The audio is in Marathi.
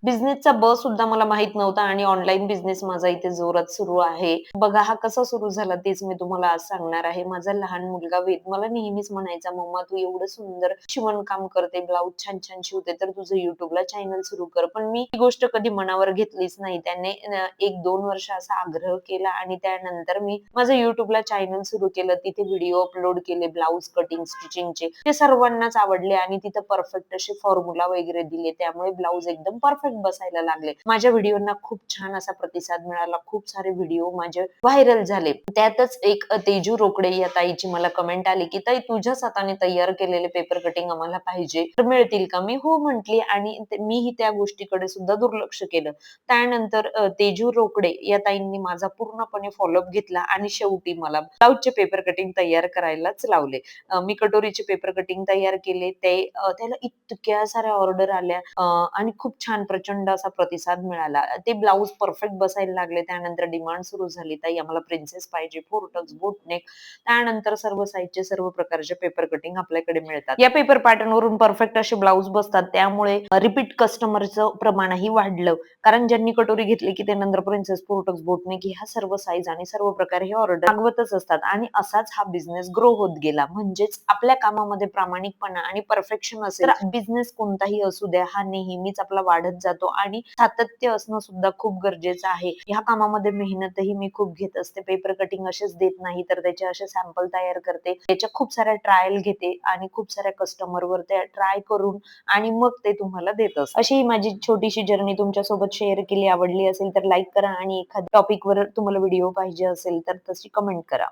बिझनेसचा सुद्धा मला माहित नव्हता आणि ऑनलाईन बिझनेस माझा इथे जोरात सुरू आहे. बघा हा कसा सुरू झाला तेच मी तुम्हाला आज सांगणार आहे. माझा लहान मुलगा वेद मला नेहमीच म्हणायचा, "मम्मा तू एवढं सुंदर शिवणकाम करते, ब्लाउज छान-छान शिवते, तर तुझं YouTubeला चॅनल सुरू कर." पण मी ही गोष्ट कधी मनावर घेतलीच नाही. त्याने 1-2 वर्ष असा आग्रह केला आणि त्यानंतर मी माझं YouTubeला चॅनल सुरू केलं. तिथे व्हिडिओ अपलोड केले ब्लाउज कटिंग, स्टिचिंगचे. ते सर्वांनाच आवडले आणि तिथं परफेक्ट असे फॉर्म्युला वगैरे दिले. त्यामुळे ब्लाउज एकदम परफेक्ट बसायला लागले. माझ्या व्हिडिओना खूप छान असा प्रतिसाद मिळाला. खूप सारे व्हिडिओ माझे व्हायरल झाले. त्यातच एक तेजू रोकडे या ताईची मला कमेंट आली, की "ताई तुझ्याच हाताने तयार केलेले पेपर कटिंग आम्हाला पाहिजे, तर मिळतील का?" मी हो म्हटली आणि मीही त्या गोष्टीकडे सुद्धा दुर्लक्ष केलं. त्यानंतर तेजू रोकडे या ताईंनी माझा पूर्णपणे फॉलोअप घेतला आणि शेवटी मला ब्लाउजचे पेपर कटिंग तयार करायलाच लावले. मी कटोरीचे पेपर कटिंग तयार केले. त्याला इतक्या साऱ्या ऑर्डर आल्या आणि खूप छान प्रचंड असा प्रतिसाद मिळाला. ते ब्लाउज परफेक्ट बसायला लागले. त्यानंतर डिमांड सुरू झाली, "ताई आम्हाला प्रिन्सेस पाहिजे, 4 टक्स, बोट नेक." त्यानंतर सर्व साइजचे सर्व प्रकारचे पेपर कटिंग आपल्याकडे मिळतात. या पेपर पॅटर्नवरून परफेक्ट असे ब्लाउज बसतात. त्यामुळे रिपीट कस्टमरचं प्रमाणही वाढलं. कारण ज्यांनी कटोरी घेतली, की ते नंतर प्रिन्सेस, 4 टक्स, बोट नेक ह्या सर्व साइज आणि सर्व प्रकार हे ऑर्डर मागवतच असतात आणि असाच हा बिझनेस ग्रो होत गेला. म्हणजेच आपल्या कामामध्ये प्रामाणिकपणा आणि परफेक्शन असेल, तर बिझनेस कोणताही असू द्या, हा नेहमीच आपला वाढत जातो आणि सातत्य असणं सुद्धा खूप गरजेचं आहे. ह्या कामामध्ये मेहनतही मी खूप घेत असते. पेपर कटिंग असेच देत नाही, तर त्याचे असे सॅम्पल तयार करते. त्याच्या खूप साऱ्या ट्रायल घेते आणि खूप साऱ्या कस्टमरवर त्या ट्राय करून आणि मग ते तुम्हाला देत असते. अशी ही माझी छोटीशी जर्नी तुमच्यासोबत शेअर केली. आवडली असेल तर लाईक करा आणि एखाद्या टॉपिकवर तुम्हाला व्हिडिओ पाहिजे असेल तर तशी कमेंट करा.